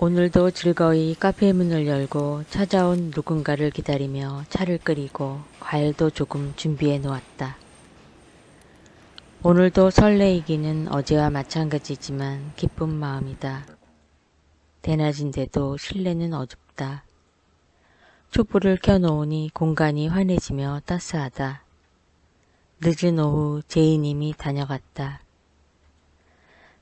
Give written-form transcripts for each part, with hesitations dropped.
오늘도 즐거이 카페 문을 열고 찾아온 누군가를 기다리며 차를 끓이고 과일도 조금 준비해 놓았다. 오늘도 설레이기는 어제와 마찬가지지만 기쁜 마음이다. 대낮인데도 실내는 어둡다. 촛불을 켜놓으니 공간이 환해지며 따스하다. 늦은 오후 제이님이 다녀갔다.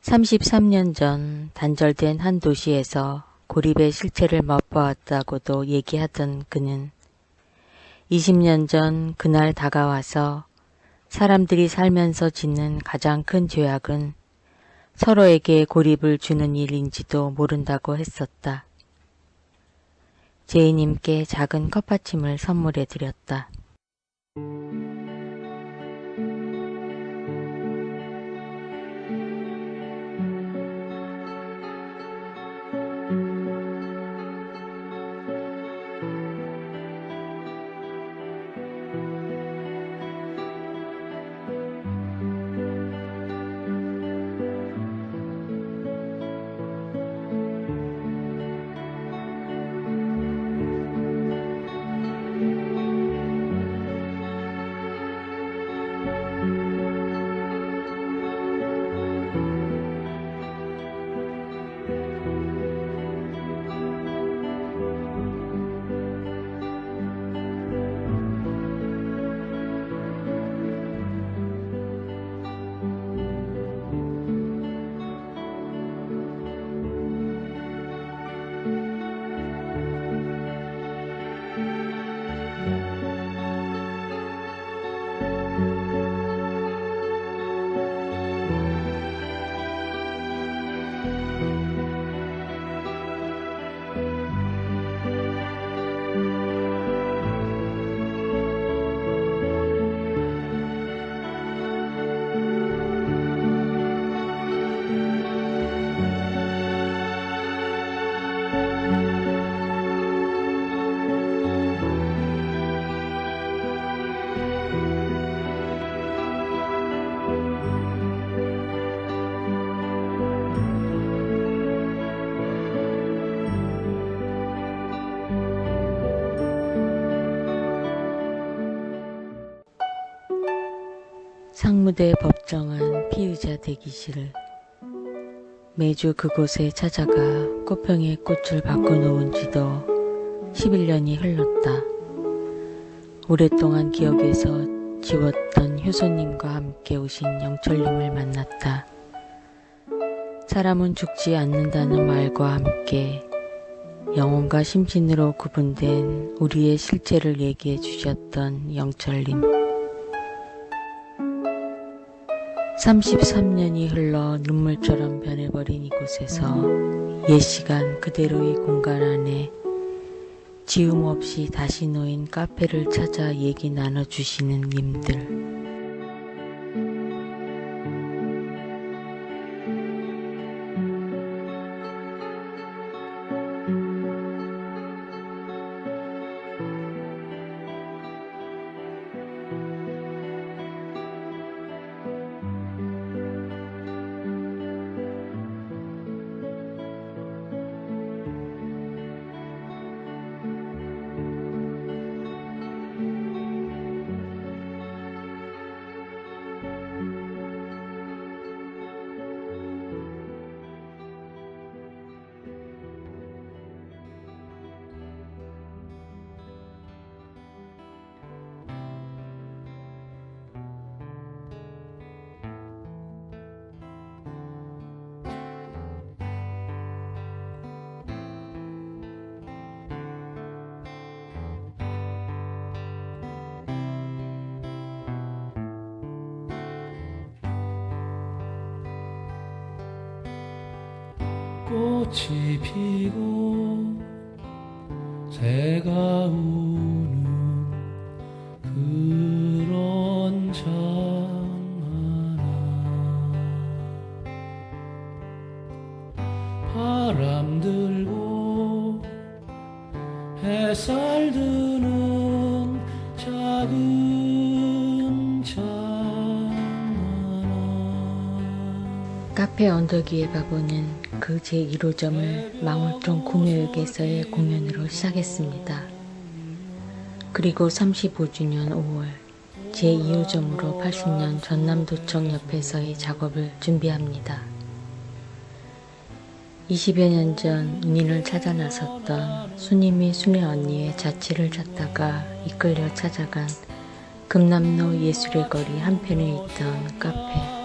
33년 전 단절된 한 도시에서 고립의 실체를 맛보았다고도 얘기하던 그는 20년 전 그날 다가와서 사람들이 살면서 짓는 가장 큰 죄악은 서로에게 고립을 주는 일인지도 모른다고 했었다. 제이님께 작은 컵받침을 선물해 드렸다. 상무대 법정안 피의자 대기실. 매주 그곳에 찾아가 꽃병에 꽃을 바꿔놓은 지도 11년이 흘렀다. 오랫동안 기억에서 지웠던 효소님과 함께 오신 영철님을 만났다. 사람은 죽지 않는다는 말과 함께 영혼과 심신으로 구분된 우리의 실체를 얘기해 주셨던 영철님. 33년이 흘러 눈물처럼 변해버린 이곳에서 옛 시간 그대로의 공간 안에 지움 없이 다시 놓인 카페를 찾아 얘기 나눠주시는 님들. 꽃이 피고 새가 우는 그런 장하나 바람 들고 햇살 드는 작은 장하나 카페 언덕 위에 가보는 그 제1호점을 망월동 구묘역에서의 공연으로 시작했습니다. 그리고 35주년 5월 제2호점으로 80년 전남도청 옆에서의 작업을 준비합니다. 20여 년 전 은인을 찾아 나섰던 순임이 순애 언니의 자취를 찾다가 이끌려 찾아간 금남로 예술의 거리 한편에 있던 카페.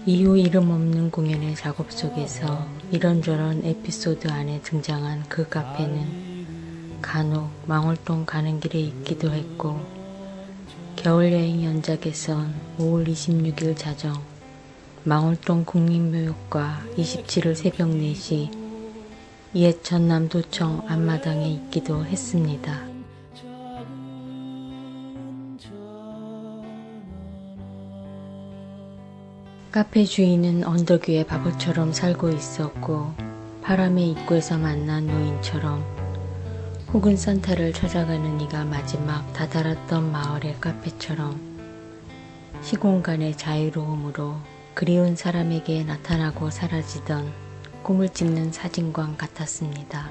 이후 이름 없는 공연의 작업 속에서 이런저런 에피소드 안에 등장한 그 카페는 간혹 망월동 가는 길에 있기도 했고, 겨울여행 연작에선 5월 26일 자정 망월동 국립묘역과 27일 새벽 4시 옛 전남도청 앞마당에 있기도 했습니다. 카페 주인은 언덕 위에 바보처럼 살고 있었고, 바람의 입구에서 만난 노인처럼 혹은 산타를 찾아가는 이가 마지막 다다랐던 마을의 카페처럼 시공간의 자유로움으로 그리운 사람에게 나타나고 사라지던 꿈을 찍는 사진관 같았습니다.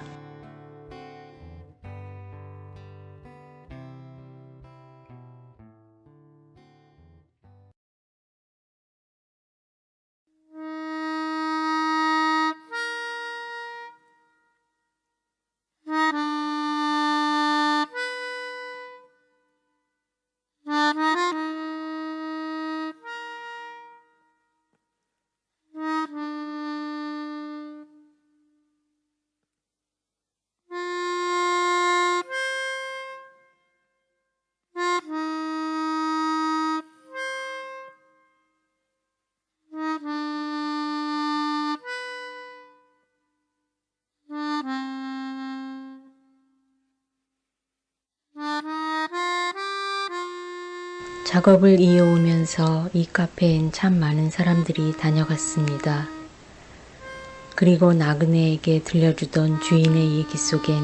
작업을 이어오면서 이 카페엔 참 많은 사람들이 다녀갔습니다. 그리고 나그네에게 들려주던 주인의 얘기 속엔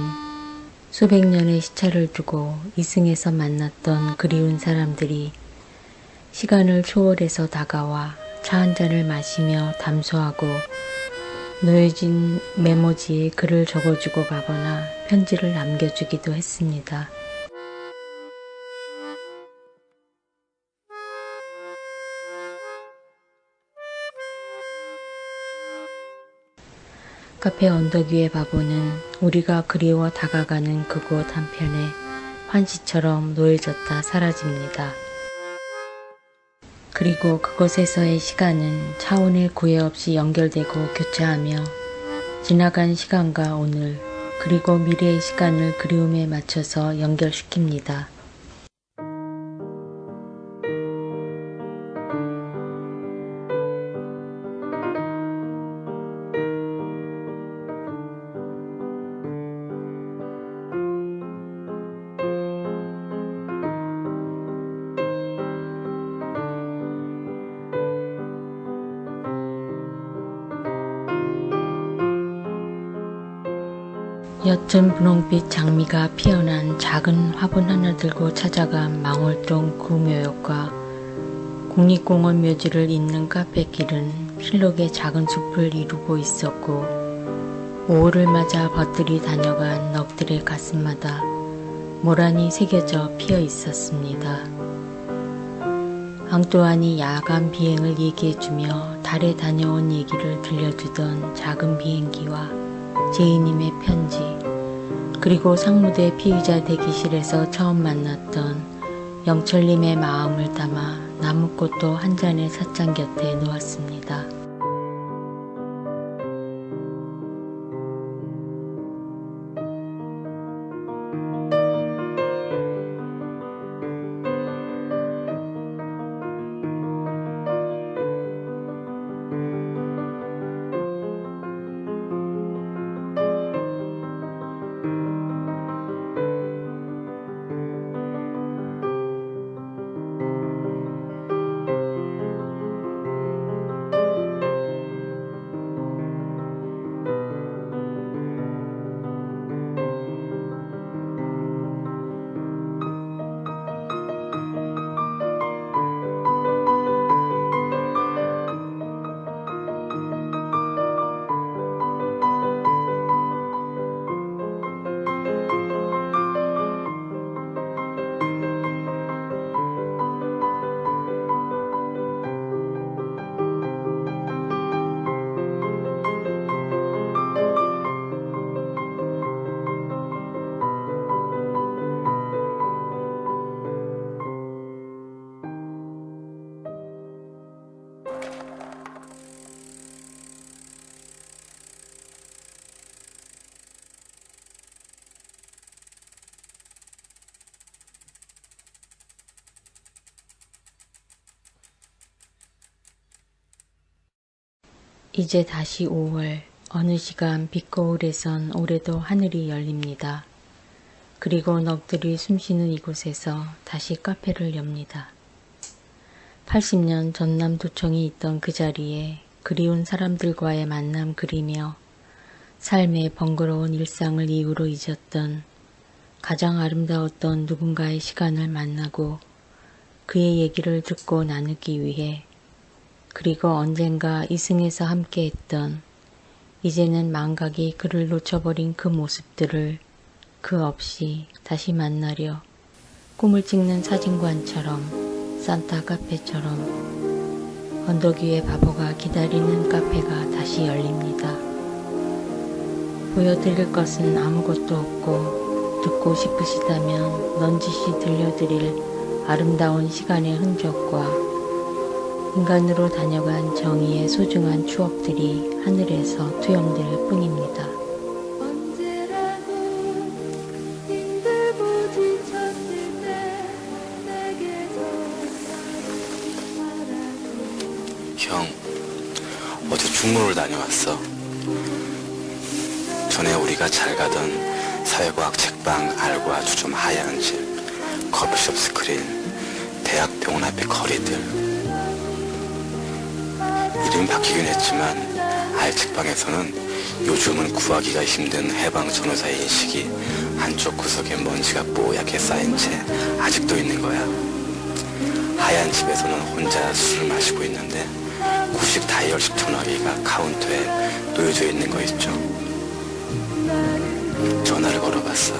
수백 년의 시차를 두고 이승에서 만났던 그리운 사람들이 시간을 초월해서 다가와 차 한 잔을 마시며 담소하고 놓여진 메모지에 글을 적어주고 가거나 편지를 남겨주기도 했습니다. 카페 언덕 위의 바보는 우리가 그리워 다가가는 그곳 한편에 환시처럼 놓여졌다 사라집니다. 그리고 그곳에서의 시간은 차원의 구애 없이 연결되고 교차하며 지나간 시간과 오늘 그리고 미래의 시간을 그리움에 맞춰서 연결시킵니다. 옅은 분홍빛 장미가 피어난 작은 화분 하나 들고 찾아간 망월동 구묘역과 국립공원 묘지를 잇는 카페길은 실록의 작은 숲을 이루고 있었고, 5월을 맞아 벗들이 다녀간 넋들의 가슴마다 모란이 새겨져 피어 있었습니다. 앙뚜안이 야간 비행을 얘기해주며 달에 다녀온 얘기를 들려주던 작은 비행기와 제이님의 편지, 그리고 상무대 피의자 대기실에서 처음 만났던 영철님의 마음을 담아 나무꽃도 한 잔의 찻잔 곁에 놓았습니다. 이제 다시 5월, 어느 시간 빛거울에선 올해도 하늘이 열립니다. 그리고 넋들이 숨쉬는 이곳에서 다시 카페를 엽니다. 80년 전남도청이 있던 그 자리에 그리운 사람들과의 만남 그리며 삶의 번거로운 일상을 이유로 잊었던 가장 아름다웠던 누군가의 시간을 만나고 그의 얘기를 듣고 나누기 위해 그리고 언젠가 이승에서 함께했던 이제는 망각이 그를 놓쳐버린 그 모습들을 그 없이 다시 만나려 꿈을 찍는 사진관처럼 산타 카페처럼 언덕 위의 바보가 기다리는 카페가 다시 열립니다. 보여드릴 것은 아무것도 없고 듣고 싶으시다면 넌지시 들려드릴 아름다운 시간의 흔적과 인간으로 다녀간 정의의 소중한 추억들이 하늘에서 투영될 뿐입니다. 언제라도 힘들고 지쳤을 때 내게 형, 어제 충무를 다녀왔어. 전에 우리가 잘 가던 사회과학 책방 알고 아주 좀 하얀 집, 커피숍 스크린, 대학병원 앞에 거리들. 이름이 바뀌긴 했지만 알 책방에서는 요즘은 구하기가 힘든 해방 전후사의 인식이 한쪽 구석에 먼지가 뽀얗게 쌓인 채 아직도 있는 거야. 하얀 집에서는 혼자 술을 마시고 있는데 구식 다이얼식 전화기가 카운터에 놓여져 있는 거 있죠. 전화를 걸어봤어.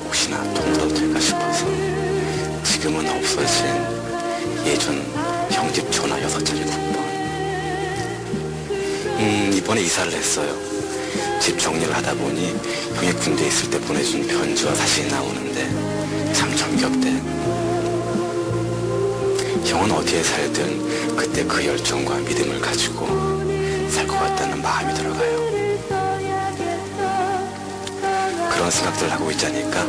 혹시나 통화도 될까 싶어서. 지금은 없어진 예전 형집 전화 6자리 국번. 이번에 이사를 했어요. 집 정리를 하다 보니 형이 군대에 있을 때 보내준 편지와 사진이 나오는데 참 정겹대. 형은 어디에 살든 그때 그 열정과 믿음을 가지고 살 것 같다는 마음이 들어가요. 그런 생각들 하고 있자니까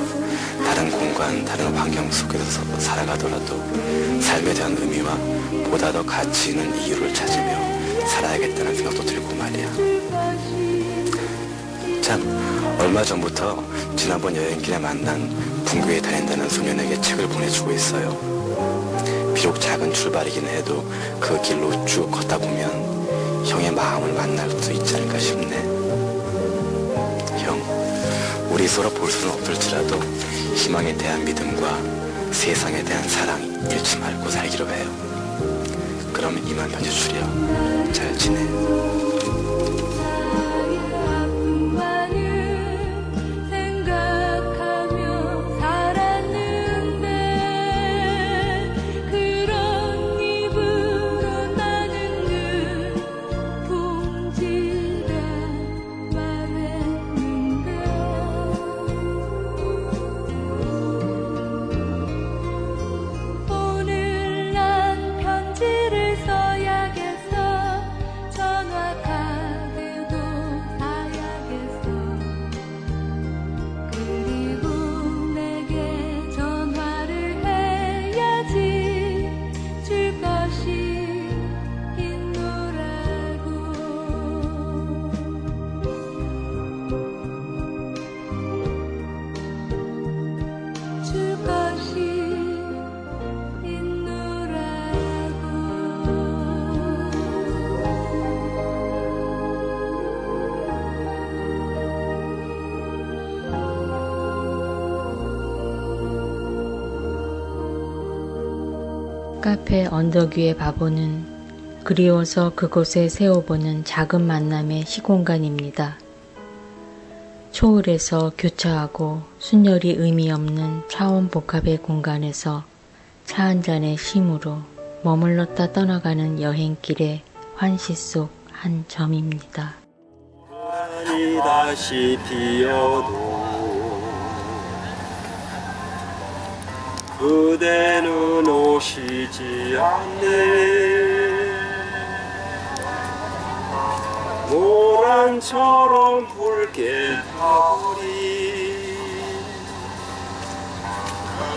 다른 공간, 다른 환경 속에서 살아가더라도 삶에 대한 의미와 보다 더 가치 있는 이유를 찾으며 살아야겠다는 생각도 들고 말이야. 참, 얼마 전부터 지난번 여행길에 만난 분교에 다닌다는 소년에게 책을 보내주고 있어요. 비록 작은 출발이긴 해도 그 길로 쭉 걷다 보면 형의 마음을 만날 수 있지 않을까 싶네. 형, 우리 서로 볼 수는 없을지라도 희망에 대한 믿음과 세상에 대한 사랑 잃지 말고 살기로 해요. 그럼 이만 편지 줄여. 잘 지내. 카페 언덕 위의 바보는 그리워서 그곳에 세워보는 작은 만남의 시공간입니다. 초월해서 교차하고 순열이 의미 없는 차원 복합의 공간에서 차 한 잔의 쉼으로 머물렀다 떠나가는 여행길의 환시 속 한 점입니다. 이 다시 피어도 그대는 오시지 않네. 모란처럼 붉게 타버린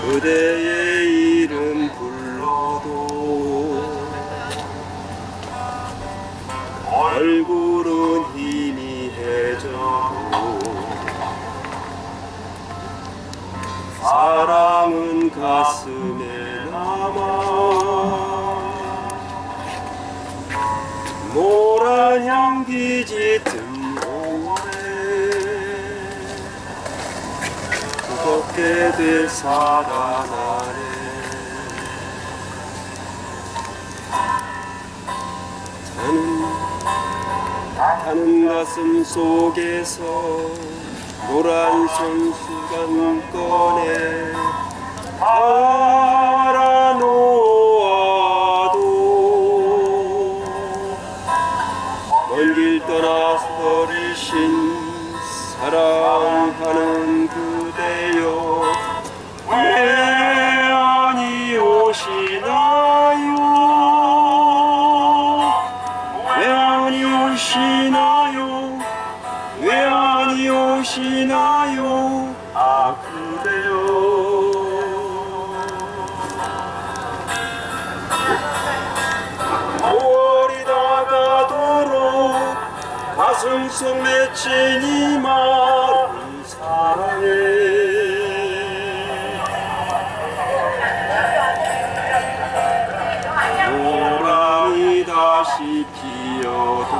그대의 이름 불러도 얼굴은 희미해져도 사랑은 가슴에 남아. 노란 향기 짙은 노래 무겁게 되살아나네. 타는 가슴 속에서 노란 손수건 꺼내 알아놓아도 먼 길 떠나버리신 사랑하는 그대여 왜 아니 오시나요? 왜 아니 오시나요? 왜 아니 오시나요? 아 그대여. 월이 다가도록 가슴 속 맺힌 이 마음 사랑해. 노랑이 다시 피어도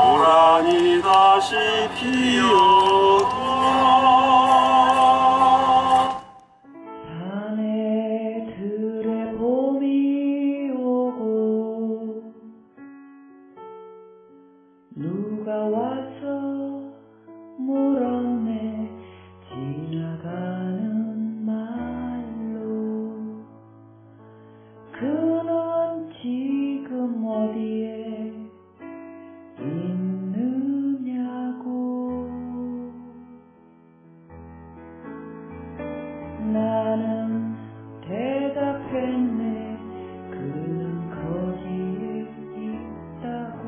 노랑이 다시 피어도 사내들의 봄이 오고 누가 와서 물었네 지나가는 말로 그는 지금 어디에 있느냐고. 나는 대답했네 그는 거기에 있다고.